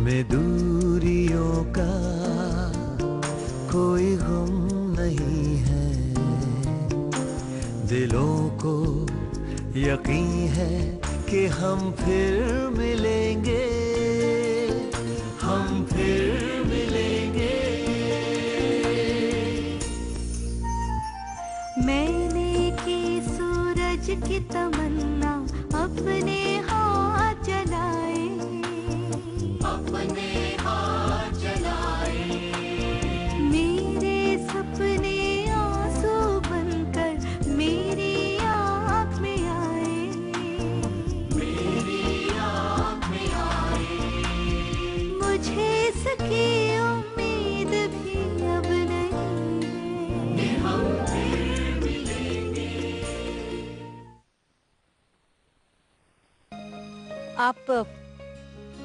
हमें दूरियों का कोई गम नहीं है, दिलों को यकीन है कि हम फिर मिलेंगे, हम फिर मिलेंगे। मैंने की सूरज की तमन्ना अपने हाथ जलाए, अपने हाथ जलाए। मेरे सपने आंसू बनकर मेरी आँख में आए, मेरी आँख में आए। मुझे इसकी उम्मीद भी अब नहीं है कि हम फिर मिलेंगे। आप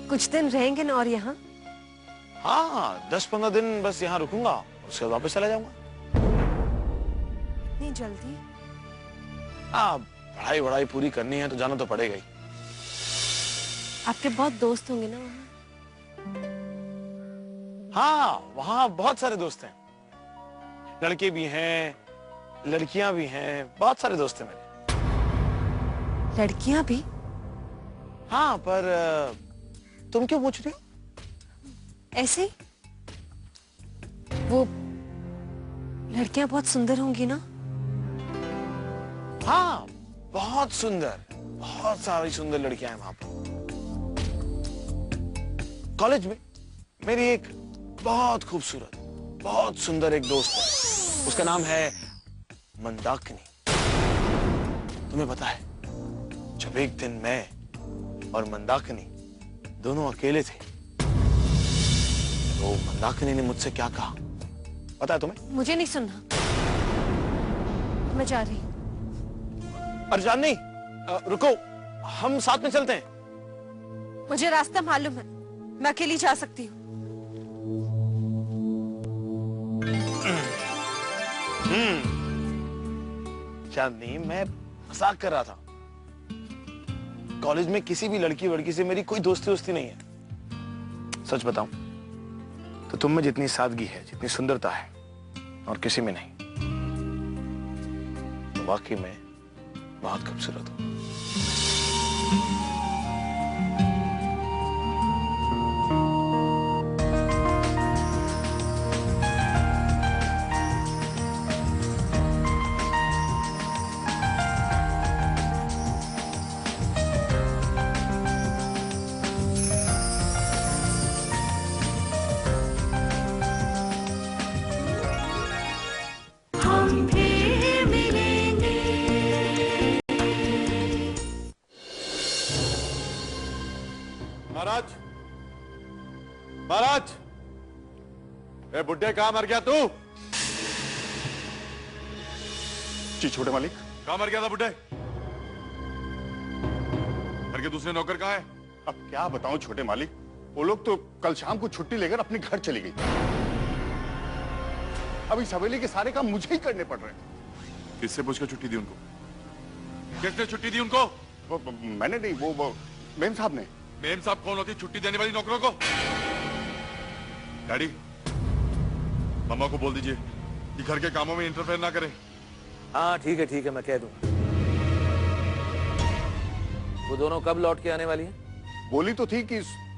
कुछ दिन रहेंगे ना और यहाँ? हाँ, 10-15 दिन बस यहाँ रुकूंगा, उसके बाद वापस चला जाऊंगा। इतनी जल्दी? हाँ, पढ़ाई पूरी करनी है तो जाना तो पड़ेगा ही। आपके बहुत दोस्त होंगे ना वहाँ? हाँ, वहाँ बहुत सारे दोस्त हैं, लड़के भी हैं, लड़कियां भी हैं, बहुत सारे दोस्त हैं मेरे। लड़कियां भी? हाँ, पर तुम क्यों पूछ रही हो? ऐसे ही? वो लड़कियां बहुत सुंदर होंगी ना? हाँ, बहुत सुंदर, बहुत सारी सुंदर लड़कियां हैं वहां पर। कॉलेज में मेरी एक बहुत खूबसूरत, बहुत सुंदर एक दोस्त है, उसका नाम है मंदाकिनी। तुम्हें पता है, जब एक दिन मैं और मंदाकिनी दोनों अकेले थे, तो मंदाकिनी ने मुझसे क्या कहा पता है तुम्हें? मुझे नहीं सुनना, मैं जा रही। अरे जान नहीं, रुको, हम साथ में चलते हैं। मुझे रास्ता मालूम है, मैं अकेली जा सकती हूँ। चांदनी, मैं मजाक कर रहा था। कॉलेज में किसी भी लड़की वड़की से मेरी कोई दोस्ती नहीं है। सच बताऊं तो तुम में जितनी सादगी है, जितनी सुंदरता है, और किसी में नहीं। तो वाकई में बहुत खूबसूरत हो। हम फिर मिलेंगे। महाराज, महाराज, ए बुड्ढे, कहां मर गया तू? जी छोटे मालिक। कहां मर गया था बुड्ढे? घर के दूसरे नौकर कहां है? अब क्या बताऊं छोटे मालिक, वो लोग तो कल शाम को छुट्टी लेकर अपने घर चली गई। अब इस हवेली के सारे काम मुझे ही करने पड़ रहे हैं। किससे पूछकर छुट्टी दी उनको? किसने छुट्टी दी उनको? मैंने नहीं, वो मेम साहब ने। मेम साहब कौन होती छुट्टी देने वाली नौकरों को? डैडी, मम्मा को बोल दीजिए कि घर के कामों में इंटरफेयर ना करें। हाँ ठीक है, मैं कह दूं। वो दोनों कब लौट के आने वाली हैं? बोली तो थी कि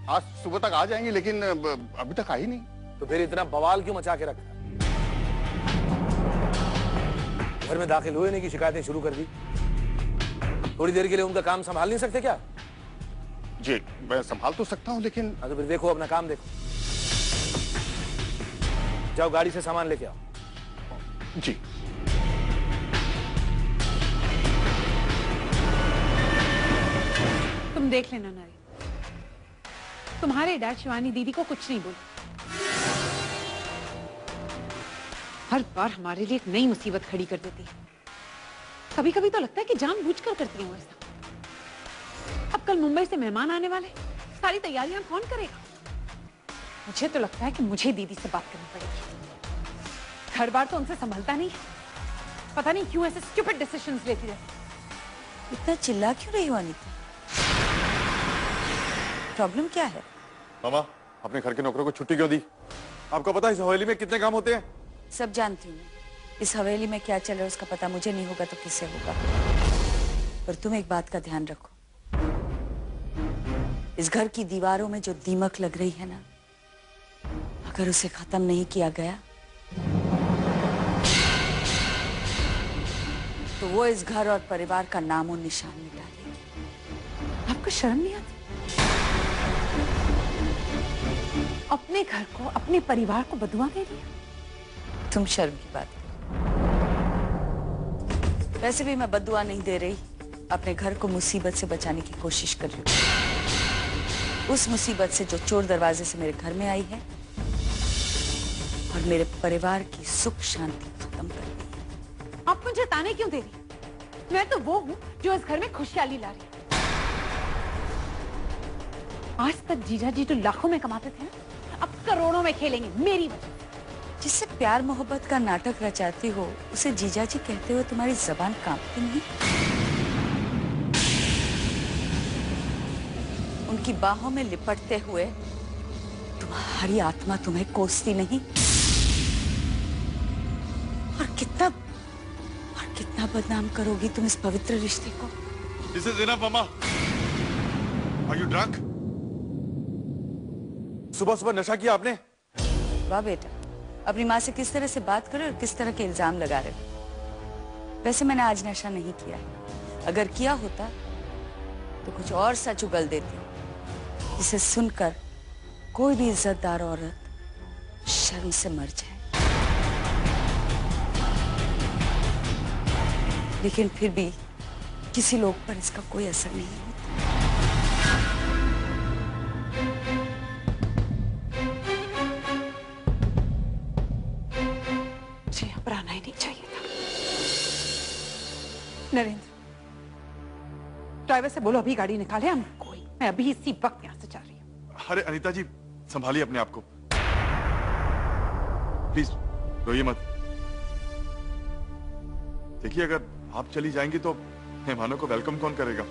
आज सुबह तक आ जाएंगी, लेकिन अभी तक आई नहीं। तो फिर इतना बवाल क्यों मचा के रखा? घर में दाखिल हुए नहीं की शिकायतें शुरू कर दी। थोड़ी देर के लिए उनका काम संभाल नहीं सकते क्या? जी मैं संभाल तो सकता हूँ, लेकिन तो फिर देखो, अपना काम देखो। जाओ गाड़ी से सामान लेके आओ। जी। तुम देख लेना नारी, तुम्हारे डैड शिवानी दीदी को कुछ नहीं बोले। हर बार हमारे लिए एक नई मुसीबत खड़ी कर देती है। कभी कभी तो लगता है कि जानबूझकर करती हूँ ऐसा। अब कल मुंबई से मेहमान आने वाले, सारी तैयारियां कौन करेगा? मुझे तो लगता है कि मुझे दीदी से बात करनी पड़ेगी। हर बार तो उनसे संभलता नहीं है। पता नहीं क्यों ऐसे स्टूपिड डिसीजंस लेती रहती। इतना चिल्ला क्यों रही हो अनीता? प्रॉब्लम क्या है? मामा, अपने घर के नौकरों को छुट्टी क्यों दी? आपको पता है इस हवेली में कितने काम होते हैं? सब जानती हूँ। इस हवेली में क्या चल रहा है उसका पता मुझे नहीं होगा तो किससे होगा? पर तुम एक बात का ध्यान रखो, इस घर की दीवारों में जो दीमक लग रही है ना, अगर उसे खत्म नहीं किया गया तो वो इस घर और परिवार का नामो निशान मिटा देगी। आपको शर्म नहीं आती? अपने घर को, अपने परिवार को बदुआ दे दिया। तुम शर्म की बात करो। वैसे भी मैं बदुआ नहीं दे रही, अपने घर को मुसीबत से बचाने की कोशिश कर रही हूँ। उस मुसीबत से जो चोर दरवाजे से मेरे घर में आई है और मेरे परिवार की सुख शांति खत्म कर दी। आप मुझे ताने क्यों दे रही? मैं तो वो हूँ जो इस घर में खुशहाली ला रही है। आज तक जीजा जी जो लाखों में कमाते थे ना, अब करोड़ों में खेलेंगे मेरी वजह से। जिससे प्यार मोहब्बत का नाटक रचाती हो उसे जीजा जी कहते हुए तुम्हारी जबान कांपती नहीं? उनकी बाहों में लिपटते हुए तुम्हारी आत्मा तुम्हें कोसती नहीं? और कितना बदनाम करोगी तुम इस पवित्र रिश्ते को? This is enough, Mama. Are you drunk? सुबह सुबह नशा किया आपने? वाह बेटा, अपनी माँ से किस तरह से बात करो और किस तरह के इल्जाम लगा रहे हो। वैसे मैंने आज नशा नहीं किया, अगर किया होता तो कुछ और सच उगल देती, जिसे सुनकर कोई भी इज्जतदार औरत शर्म से मर जाए। लेकिन फिर भी किसी लोग पर इसका कोई असर नहीं होता। मुझे यहाँ पर आना ही नहीं चाहिए था। नरेंद्र, ड्राइवर से बोलो अभी गाड़ी निकाले, हम कोई, मैं अभी इसी वक्त यहाँ से जा रही हूँ। अरे अनीता जी, संभालिए अपने आप को, प्लीज रोइए मत। देखिए, अगर आप चली जाएंगी तो मेहमानों को वेलकम कौन करेगा?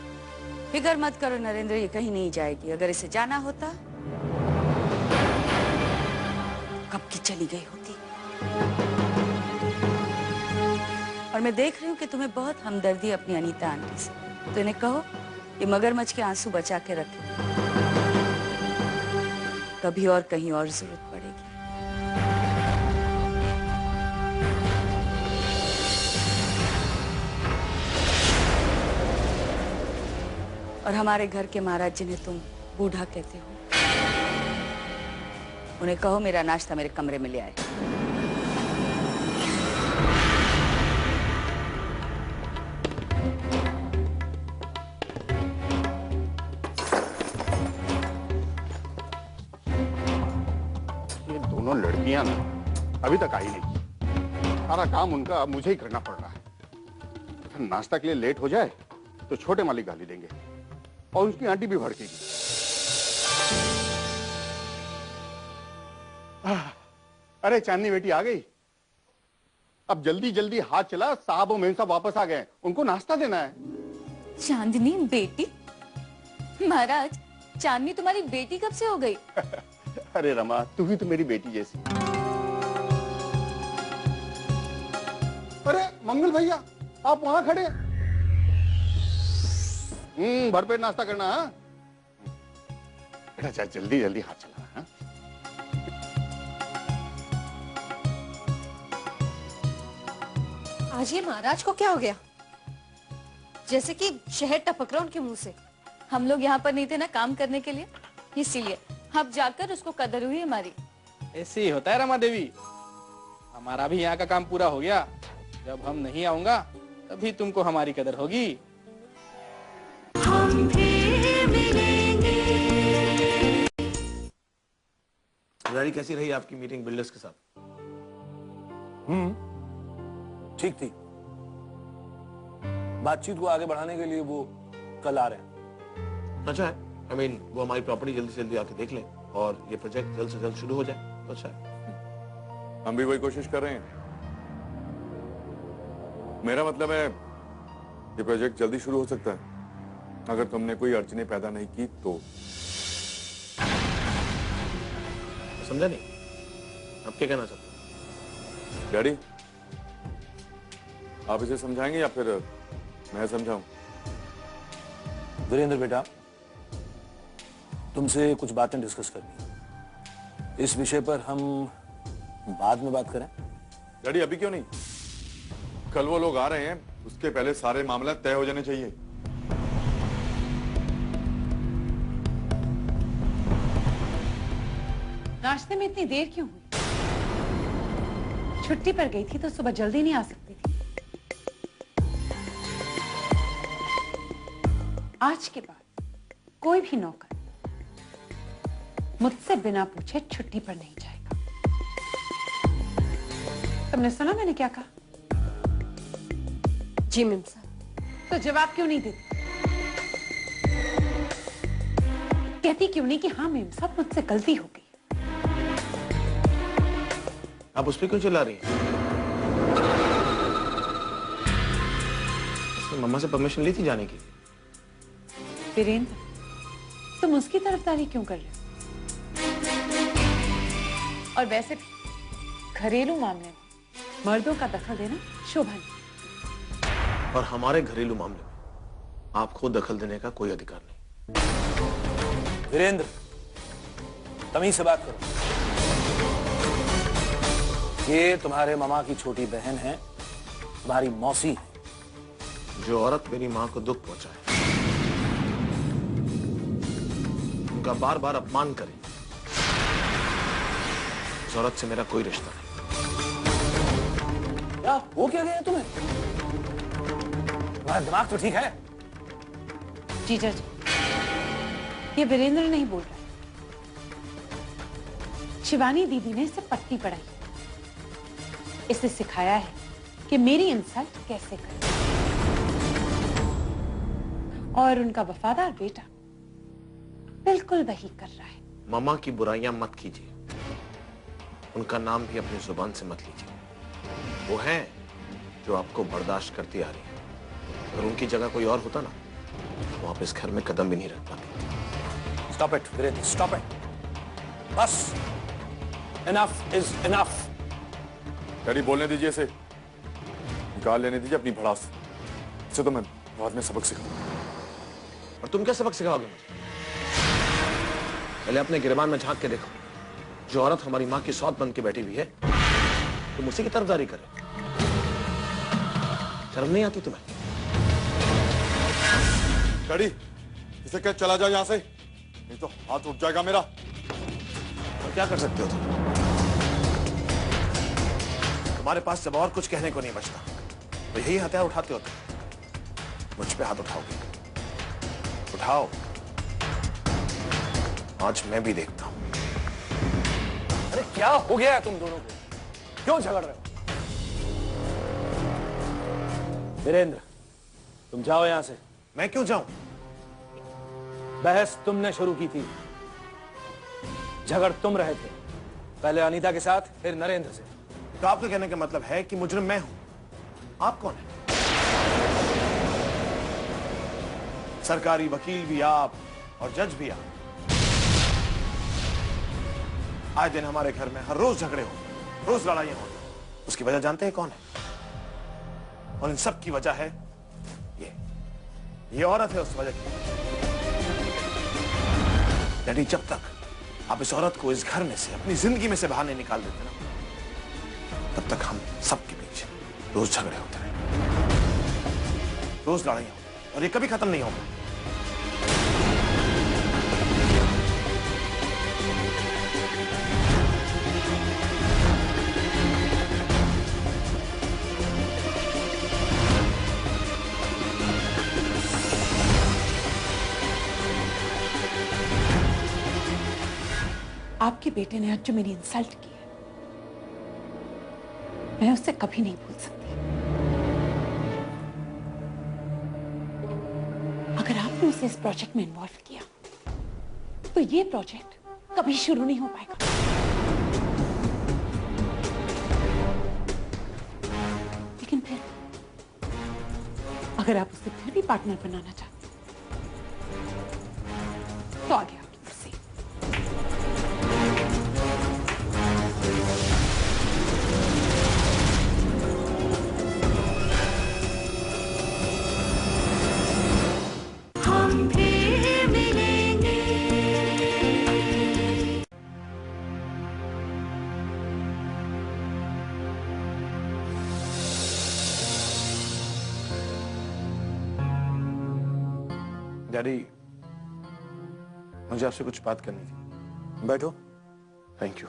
फिक्र मत करो नरेंद्र, ये कहीं नहीं जाएगी। अगर इसे जाना होता कब की चली गई होती। और मैं देख रही हूँ कि तुम्हें बहुत हमदर्दी अपनी अनीता आंटी से, तो इन्हें कहो ये मगरमच्छ के आंसू बचा के रखे, कभी और कहीं और जरूरत पड़ेगी। और हमारे घर के महाराज जिन्हें तुम बूढ़ा कहते हो, उन्हें कहो मेरा नाश्ता मेरे कमरे में ले आए। ये दोनों लड़कियां ना अभी तक आई नहीं, सारा काम उनका अब मुझे ही करना पड़ रहा है। अगर नाश्ता के लिए लेट हो जाए तो छोटे मालिक गाली देंगे और उसकी आंटी भी भड़केगी। अरे चांदनी बेटी आ गई। अब जल्दी जल्दी हाथ चला, साहब और मेम साहब वापस आ गए, उनको नाश्ता देना है। चांदनी बेटी? महाराज, चांदनी तुम्हारी बेटी कब से हो गई? अरे रमा, तू भी तो मेरी बेटी जैसी। अरे मंगल भैया, आप वहां खड़े? भरपेट नाश्ता करना। हाँ बेटा, जल्दी जल्दी हाथ चला। हाँ? आज ये महाराज को क्या हो गया? जैसे कि शहद टपक रहा उनके मुंह से। हम लोग यहाँ पर नहीं थे ना काम करने के लिए, इसीलिए अब जाकर उसको कदर हुई हमारी। ऐसे ही होता है रमा देवी, हमारा भी यहाँ का काम पूरा हो गया। जब हम नहीं आऊंगा तभी तुमको हमारी कदर होगी। हम फिर मिलेंगे। रानी, कैसी रही आपकी मीटिंग बिल्डर्स के साथ? ठीक थी। बातचीत को आगे बढ़ाने के लिए वो कल आ रहे हैं। अच्छा है, I mean, वो हमारी प्रॉपर्टी जल्दी से जल्दी आके देख लें और ये प्रोजेक्ट जल्द से जल्द शुरू हो जाए तो अच्छा है। हम भी वही कोशिश कर रहे हैं। मेरा मतलब है ये प्रोजेक्ट जल्दी शुरू हो सकता है अगर तुमने कोई अड़चने पैदा नहीं की तो। समझा नहीं? अब क्या कहना चाहते हो? डैडी, आप इसे समझाएंगे या फिर मैं समझाऊं? वीरेंद्र बेटा, तुमसे कुछ बातें डिस्कस करनी है। इस विषय पर हम बाद में बात करें। डैडी, अभी क्यों नहीं? कल वो लोग आ रहे हैं, उसके पहले सारे मामला तय हो जाने चाहिए। नाश्ते में इतनी देर क्यों हुई? छुट्टी पर गई थी तो सुबह जल्दी नहीं आ सकती थी। आज के बाद कोई भी नौकर मुझसे बिना पूछे छुट्टी पर नहीं जाएगा। तुमने सुना मैंने क्या कहा? जी मेम साहब। तो जवाब क्यों नहीं देती? कहती क्यों नहीं कि हाँ मेम साहब, मुझसे गलती हो गई। आप उस पर क्यों चिल्ला रही हैं? उसने मम्मा से परमिशन ली थी जाने की। वीरेंद्र, तुम उसकी तरफदारी क्यों कर रहे हो? और वैसे भी घरेलू मामले में मर्दों का दखल देना शोभा नहीं। और हमारे घरेलू मामले में आपको दखल देने का कोई अधिकार नहीं। वीरेंद्र, तमीज से बात करो। ये तुम्हारे मामा की छोटी बहन है, तुम्हारी मौसी है। जो औरत मेरी मां को दुख पहुंचाए, उनका बार बार अपमान करे, उस औरत से मेरा कोई रिश्ता नहीं। क्या हो क्या गया तुम्हें? तुम्हारा दिमाग तो ठीक है? जीजा जी, ये वीरेंद्र नहीं बोल रहा है। शिवानी दीदी ने इसे पट्टी पढ़ाई, इसे सिखाया है कि मेरी इंसल्ट कैसे करें। और उनका वफादार बेटा बिल्कुल वही कर रहा है। मामा की बुराइयां मत कीजिए, उनका नाम भी अपनी जुबान से मत लीजिए। वो हैं जो आपको बर्दाश्त करती आ रही है। अगर उनकी जगह कोई और होता ना, तो आप इस घर में कदम भी नहीं रख पाते। Stop it Virendra, stop it. बस, इनफ इज इनफ। डैडी, बोलने दीजिए इसे, निकाल लेने दीजिए अपनी भड़ास। इसे तो मैं बाद में सबक सिखाऊंगा। और तुम क्या सबक सिखाओगे मुझे? पहले अपने गिरबान में झांक के देखो। जो औरत हमारी मां की सौत बन के बैठी हुई है, तुम उसी की तरफदारी करे। शर्म नहीं आती तुम्हें? डैडी, इसे क्या चला जाए यहां से, नहीं तो हाथ उठ जाएगा मेरा। और क्या कर सकते हो तुम? तुम्हारे पास जब और कुछ कहने को नहीं बचता, तो यही हथियार उठाते हो तुम। मुझ पे हाथ उठाओगे? उठाओ, आज मैं भी देखता हूं। अरे क्या हो गया है तुम दोनों को? क्यों झगड़ रहे हो? वीरेंद्र, तुम जाओ यहां से। मैं क्यों जाऊं? बहस तुमने शुरू की थी, झगड़ तुम रहे थे। पहले अनीता के साथ, फिर नरेंद्र से। तो आपके कहने का मतलब है कि मुजरिम मैं हूं। आप कौन है? सरकारी वकील भी आप और जज भी आप। आए दिन हमारे घर में हर रोज झगड़े हो, रोज लड़ाइयां हो। उसकी वजह जानते हैं कौन है? और इन सब की वजह है ये औरत है उस वजह की। डैडी, जब तक आप इस औरत को इस घर में से, अपनी जिंदगी में से बाहर नहीं निकाल देते ना, तब तक हम सबके बीच रोज झगड़े होते रहे, रोज लड़ाइयां होती, और ये कभी खत्म नहीं होगा। आपके बेटे ने आज जो मेरी इंसल्ट की है, मैं उससे कभी नहीं भूल सकती। अगर आपने उसे इस प्रोजेक्ट में इन्वॉल्व किया, तो ये प्रोजेक्ट कभी शुरू नहीं हो पाएगा। लेकिन फिर अगर आप उसे फिर भी पार्टनर बनाना चाहते तो आगे आपकी मर्जी। डैडी, मुझे आपसे कुछ बात करनी थी। बैठो। Thank you.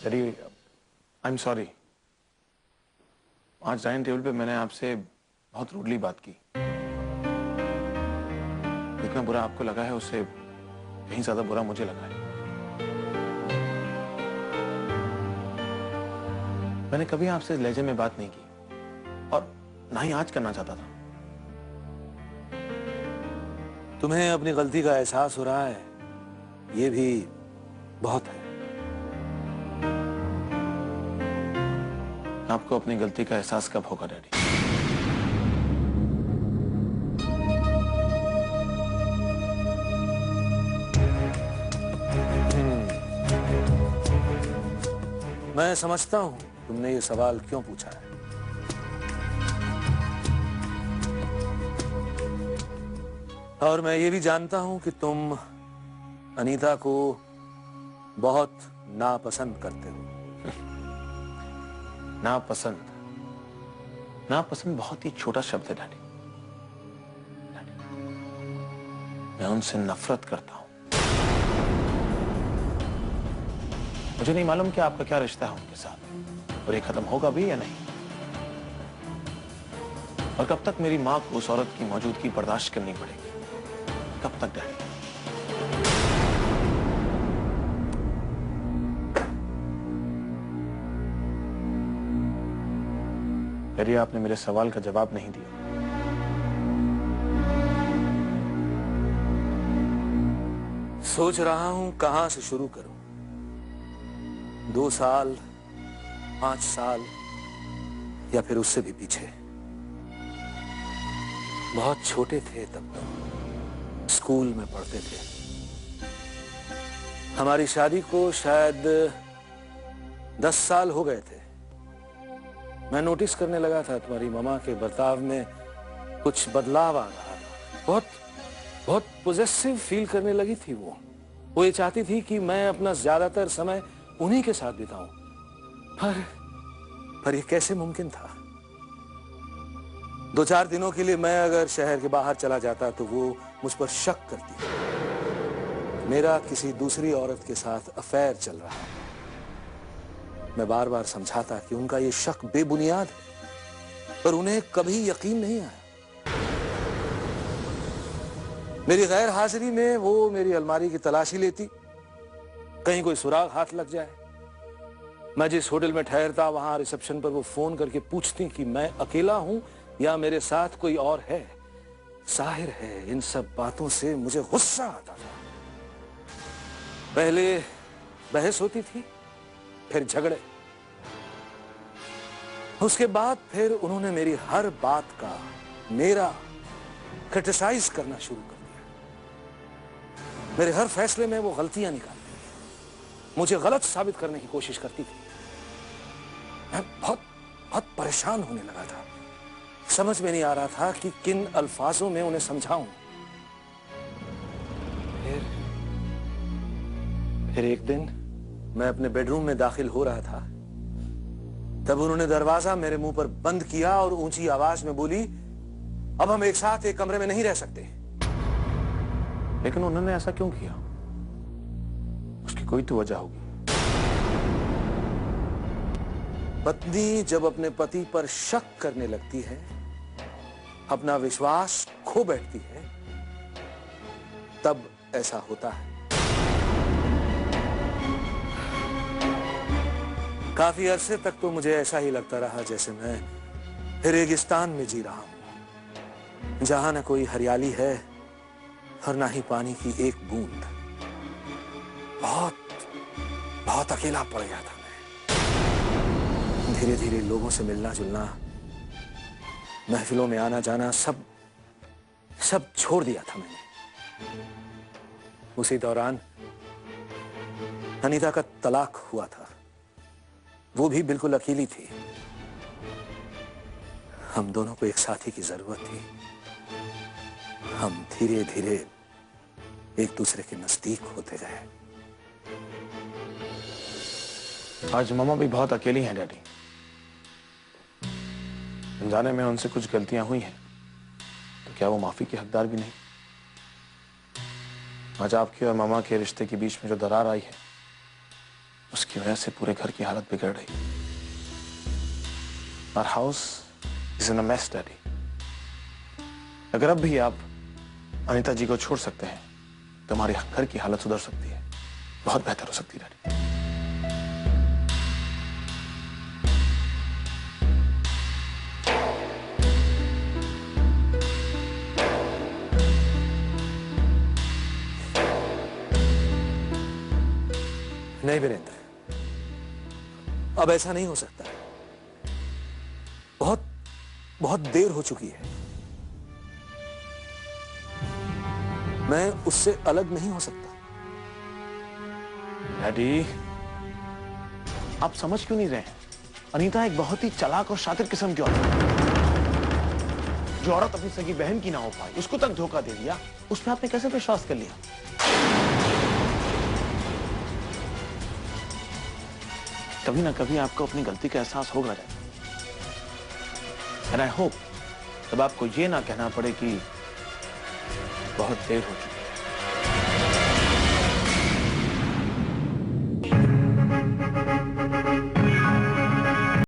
Daddy, I am sorry. आज डाइनिंग टेबल पे मैंने आपसे बहुत रूडली बात की। जितना बुरा आपको लगा है उससे कहीं ज्यादा बुरा मुझे लगा है। मैंने कभी आपसे लहजे में बात नहीं की और ना ही आज करना चाहता था। तुम्हें अपनी गलती का एहसास हो रहा है, ये भी बहुत है। आपको अपनी गलती का एहसास कब होगा डैडी? मैं समझता हूं तुमने ये सवाल क्यों पूछा है। और मैं ये भी जानता हूं कि तुम अनीता को बहुत नापसंद करते हो। नापसंद? नापसंद बहुत ही छोटा शब्द है डैडी। मैं उनसे नफरत करता हूं। मुझे नहीं मालूम कि आपका क्या रिश्ता है उनके साथ और ये खत्म होगा भी या नहीं, और कब तक मेरी मां को उस औरत की मौजूदगी बर्दाश्त करनी पड़ेगी? कब तक डैडी? डैडी, आपने मेरे सवाल का जवाब नहीं दिया। सोच रहा हूं कहां से शुरू करूं। 2 साल, 5 साल या फिर उससे भी पीछे। बहुत छोटे थे तब तक, स्कूल में पढ़ते थे। हमारी शादी को शायद 10 साल हो गए थे। मैं नोटिस करने लगा था तुम्हारी मम्मा के बर्ताव में कुछ बदलाव आ रहा था। बहुत पॉजेसिव फील करने लगी थी वो ये चाहती थी कि मैं अपना ज्यादातर समय उन्हीं के साथ बिताऊं। पर ये कैसे मुमकिन था? 2-4 दिनों के लिए मैं अगर शहर के बाहर चला जाता तो वो मुझ पर शक करती। मेरा किसी दूसरी औरत के साथ अफेयर चल रहा है। मैं बार बार समझाता कि उनका ये शक बेबुनियाद है, पर उन्हें कभी यकीन नहीं आया। मेरी गैर हाजिरी में वो मेरी अलमारी की तलाशी लेती, कहीं कोई सुराग हाथ लग जाए। मैं जिस होटल में ठहरता वहां रिसेप्शन पर वो फोन करके पूछती कि मैं अकेला हूं या मेरे साथ कोई और है। जाहिर है इन सब बातों से मुझे गुस्सा आता था। पहले बहस होती थी, फिर झगड़े, उसके बाद फिर उन्होंने मेरी हर बात का मेरा क्रिटिसाइज करना शुरू कर दिया। मेरे हर फैसले में वो गलतियां निकालती थी, मुझे गलत साबित करने की कोशिश करती थी। मैं बहुत परेशान होने लगा था। समझ में नहीं आ रहा था कि किन अल्फाजों में उन्हें समझाऊं। फिर एक दिन मैं अपने बेडरूम में दाखिल हो रहा था, तब उन्होंने दरवाजा मेरे मुंह पर बंद किया और ऊंची आवाज में बोली, अब हम एक साथ एक कमरे में नहीं रह सकते। लेकिन उन्होंने ऐसा क्यों किया? उसकी कोई तो वजह होगी। पत्नी जब अपने पति पर शक करने लगती है, अपना विश्वास खो बैठती है, तब ऐसा होता है। काफी अरसे तक तो मुझे ऐसा ही लगता रहा जैसे मैं रेगिस्तान में जी रहा हूं, जहां न कोई हरियाली है और ना ही पानी की एक बूंद। बहुत अकेला पड़ गया था मैं। धीरे धीरे लोगों से मिलना जुलना, महफिलों में आना जाना सब छोड़ दिया था मैंने। उसी दौरान अनीता का तलाक हुआ था। वो भी बिल्कुल अकेली थी। हम दोनों को एक साथी की जरूरत थी। हम धीरे धीरे एक दूसरे के नजदीक होते गए। आज मम्मा भी बहुत अकेली हैं डैडी। अनजाने में उनसे कुछ गलतियां हुई हैं तो क्या वो माफी की हकदार भी नहीं? आज आपके और मामा के रिश्ते के बीच में जो दरार आई है उसकी वजह से पूरे घर की हालत बिगड़ रही। Our house is in a mess, Daddy. अगर अब भी आप अनीता जी को छोड़ सकते हैं तो हमारे घर की हालत सुधर सकती है, बहुत बेहतर हो सकती है, डैडी। नहीं वीरेंद्र, अब ऐसा नहीं हो सकता। बहुत बहुत देर हो चुकी है। मैं उससे अलग नहीं हो सकता। डैडी, आप समझ क्यों नहीं रहे हैं? अनीता एक बहुत ही चालाक और शातिर किस्म की औरत है। जो औरत अपनी सगी बहन की ना हो पाई, उसको तक धोखा दे दिया, उस पर आपने कैसे विश्वास कर लिया? कभी ना कभी आपको अपनी गलती का एहसास होगा डैडी। एंड आई होप तब आपको ये ना कहना पड़े कि बहुत देर हो चुकी।